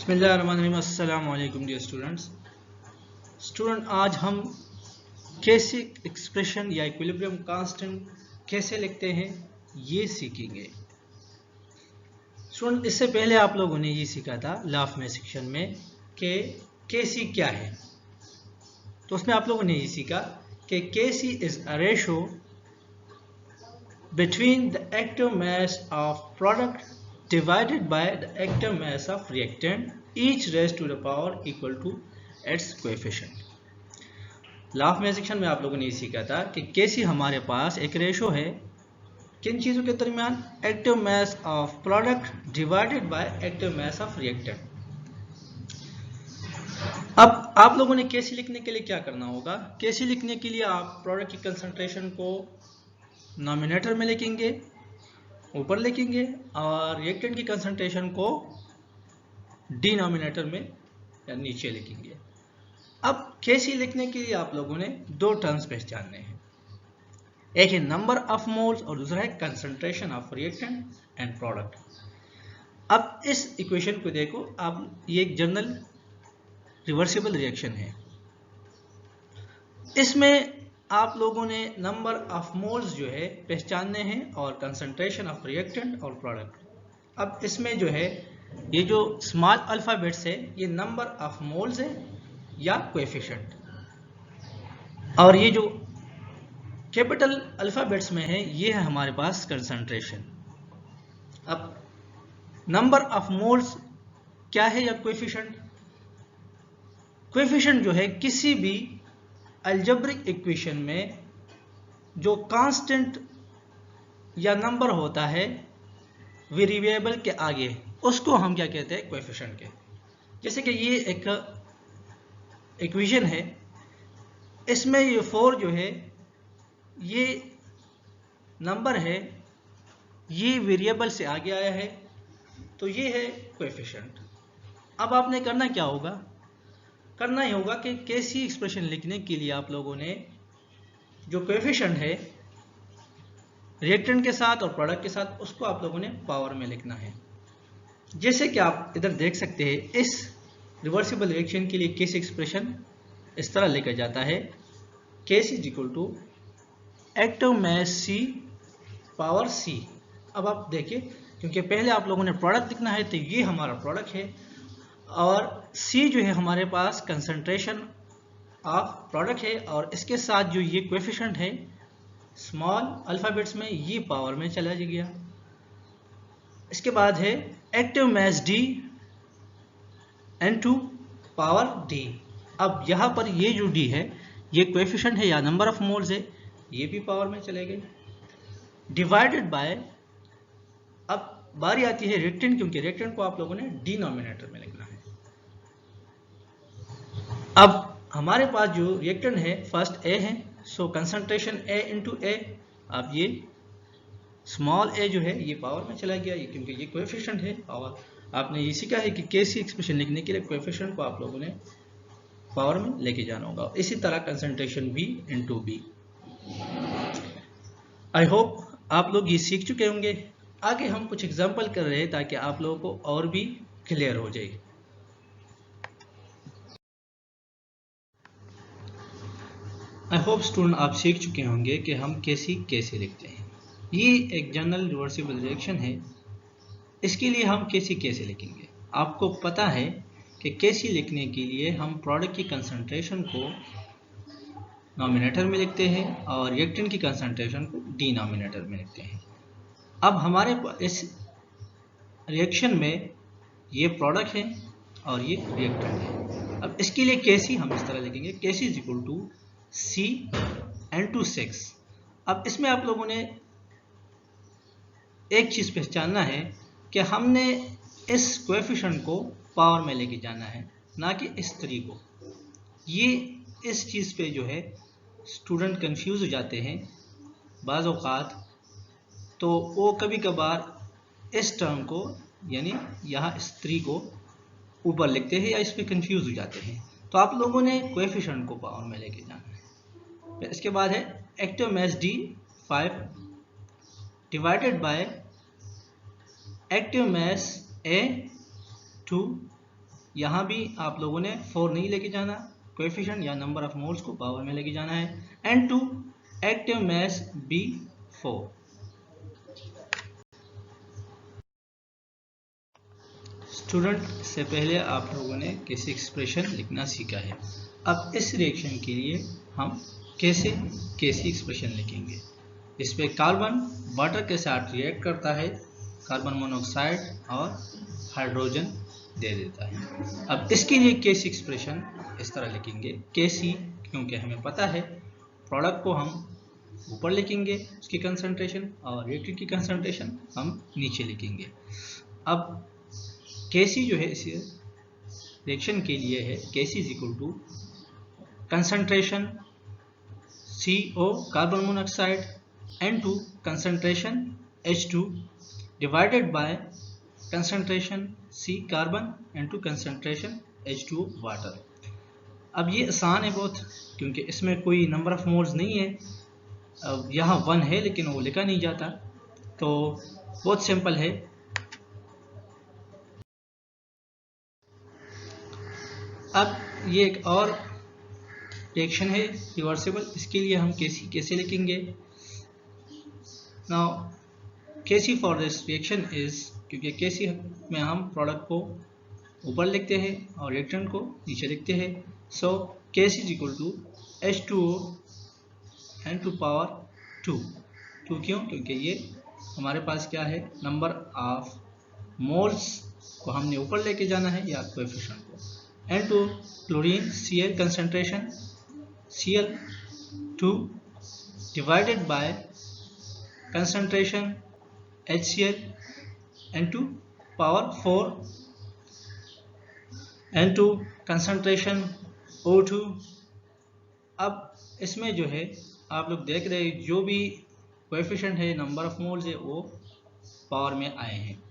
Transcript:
बिस्मिल्लाहिर्रहमानिर्रहीम। अस्सलाम वालेकुम डियर स्टूडेंट, आज हम कैसे एक्सप्रेशन या इक्विलिब्रियम कांस्टेंट कैसे लिखते हैं ये सीखेंगे। स्टूडेंट, इससे पहले आप लोगों ने ये सीखा था लाफ में सेक्शन में कि केसी क्या है। तो उसमें आप लोगों ने ये सीखा कि Kc is a ratio between the active mass of product divided by the active mass of reactant, each raised to the power equal to its coefficient। Laugh में सेक्शन में आप लोगों ने ये सीखा था कि कैसे हमारे पास एक रेशो है किन चीज़ों के दरमियान, active mass of product divided by active mass of reactant. अब आप लोगों ने कैसे लिखने के लिए क्या करना होगा। कैसे लिखने के लिए आप प्रोडक्ट की कंसंट्रेशन को नॉमिनेटर में लिखेंगे, ऊपर लिखेंगे, और रिएक्टेंट की कंसंट्रेशन को डिनोमिनेटर में या नीचे लिखेंगे। अब कैसे लिखने के लिए आप लोगों ने दो टर्म्स पहचानने हैं, एक है नंबर ऑफ मोल्स और दूसरा है concentration of reactant and product. अब इस इक्वेशन को देखो आप, ये एक जनरल रिवर्सिबल रिएक्शन है। इसमें आप लोगों ने नंबर ऑफ मोल्स जो है पहचानने हैं और कंसंट्रेशन ऑफ रिएक्टेंट और प्रोडक्ट। अब इसमें जो है ये जो स्मॉल अल्फाबेट्स है ये नंबर ऑफ मोल्स है या कोएफिशिएंट, और ये जो कैपिटल अल्फाबेट्स में है ये है हमारे पास कंसंट्रेशन। अब नंबर ऑफ मोल्स क्या है या कोएफिशिएंट। कोएफिशिएंट जो है किसी भी अलजेब्रिक इक्वेशन में जो कांस्टेंट या नंबर होता है वेरिएबल के आगे, उसको हम क्या कहते हैं, कोएफिशिएंट के। जैसे कि ये एक इक्वेशन है, इसमें ये 4 जो है ये नंबर है, ये वेरिएबल से आगे आया है, तो ये है कोएफिशिएंट। अब आपने करना क्या होगा, करना ही होगा कि कैसी एक्सप्रेशन लिखने के लिए आप लोगों ने जो कोएफिशिएंट है रिएक्टेंट के साथ और प्रोडक्ट के साथ, उसको आप लोगों ने पावर में लिखना है। जैसे कि आप इधर देख सकते हैं, इस रिवर्सिबल रिएक्शन के लिए केस एक्सप्रेशन इस तरह लिखा जाता है, Kc is equal to active mass C power C. अब आप देखिए, क्योंकि पहले आप लोगों ने प्रोडक्ट लिखना है तो ये हमारा प्रोडक्ट है, और C जो है हमारे पास कंसंट्रेशन ऑफ प्रोडक्ट है, और इसके साथ जो ये कोएफिशिएंट है स्मॉल अल्फाबेट्स में ये पावर में चला गया। इसके बाद है active mass D N2 power D। अब यहाँ पर ये जो D है ये कोएफिशिएंट है या नंबर ऑफ मोल्स है, ये भी पावर में चले गए, डिवाइडेड बाय, अब बारी आती है रिएक्टेंट, क्योंकि रिएक्टेंट को आप लोगों ने डिनोमिनेटर में लिखना है। अब हमारे पास जो रिएक्टेंट है फर्स्ट A है, सो कंसंट्रेशन A इंटू A। अब ये स्मॉल a जो है ये पावर में चला गया, ये क्योंकि ये कोएफिशिएंट है, और आपने ये सीखा है कि कैसी एक्सप्रेशन लिखने के लिए कोएफिशिएंट को आप लोगों ने पावर में लेके जाना होगा। इसी तरह concentration B into B। I hope आप लोग ये सीख चुके होंगे। आगे हम कुछ एग्जाम्पल कर रहे हैं ताकि आप लोगों को और भी क्लियर हो जाए। आई होप स्टूडेंट आप सीख चुके होंगे कि हम कैसे लिखते हैं। ये एक जनरल रिवर्सिबल रिएक्शन है, इसके लिए हम कैसे लिखेंगे। आपको पता है कि कैसे लिखने के लिए हम प्रोडक्ट की कंसंट्रेशन को नॉमिनेटर में लिखते हैं और रिएक्टेंट की कंसंट्रेशन को डिनोमिनेटर में लिखते हैं। अब हमारे इस रिएक्शन में ये प्रोडक्ट है और ये रिएक्टेंट है। अब इसके लिए कैसे हम इस तरह लिखेंगे, कैसे is equal to C N2 6। अब इसमें आप लोगों ने एक चीज पहचानना है कि हमने इस कोएफिशिएंट को पावर में लेके जाना है, ना कि इस तरीके को। ये इस चीज पे जो है स्टूडेंट कंफ्यूज हो जाते हैं बाज़ औक़ात, तो वो कभी कभार इस टर्म को यानी यहाँ इस 3 को ऊपर लिखते हैं या इस पे कंफ्यूज हो जाते हैं। तो आप लोगों ने कोएफिशिएंट को पावर में लेके जाना है। फिर इसके बाद है active mass D 5 divided by active mass A 2 यहाँ भी आप लोगों ने 4 नहीं लेके जाना, कोएफिशिएंट या नंबर ऑफ मोल्स को पावर में लेके जाना है। N2 active mass B4। Student, इससे पहले आप लोगों ने कैसे एक्सप्रेशन लिखना सीखा है। अब इस रिएक्शन के लिए हम कैसे एक्सप्रेशन लिखेंगे। इस पे कार्बन वाटर के साथ रिएक्ट करता है, कार्बन मोनोऑक्साइड और हाइड्रोजन दे देता है। अब इसके लिए केसी एक्सप्रेशन इस तरह लिखेंगे, केसी क्योंकि हमें पता है प्रोडक्ट को हम ऊपर लिखेंगे उसकी कंसंट्रेशन और रिएक्टेंट की कंसंट्रेशन हम नीचे लिखेंगे। अब केसी जो है इस रिएक्शन के लिए है, Kc is equal to concentration CO carbon monoxide N2 concentration H2 divided by concentration C carbon N2 concentration H2 water. अब ये आसान है बहुत, क्योंकि इसमें कोई नंबर ऑफ मोल्स नहीं है। अब यहाँ 1 है लेकिन वो लिखा नहीं जाता, तो बहुत सिंपल है। अब ये एक और रिएक्शन है रिवर्सिबल, इसके लिए हम केसी कैसे लिखेंगे। Now KC for this reaction is, क्योंकि केसी में हम प्रोडक्ट को ऊपर लिखते हैं और रिएक्टेंट को नीचे लिखते हैं। So Kc is equal to H2O N2 power 2। क्यों? क्योंकि ये हमारे पास क्या है, नंबर ऑफ मोल्स को हमने ऊपर लेके जाना है या कोएफिशिएंट को। N2 chlorine Cl concentration Cl2 divided by concentration HCl N2 power 4 N2 concentration O2। अब इसमें जो है आप लोग देख रहे हैं जो भी कोएफिशिएंट है, नंबर ऑफ मोल्स है, वो पावर में आए हैं।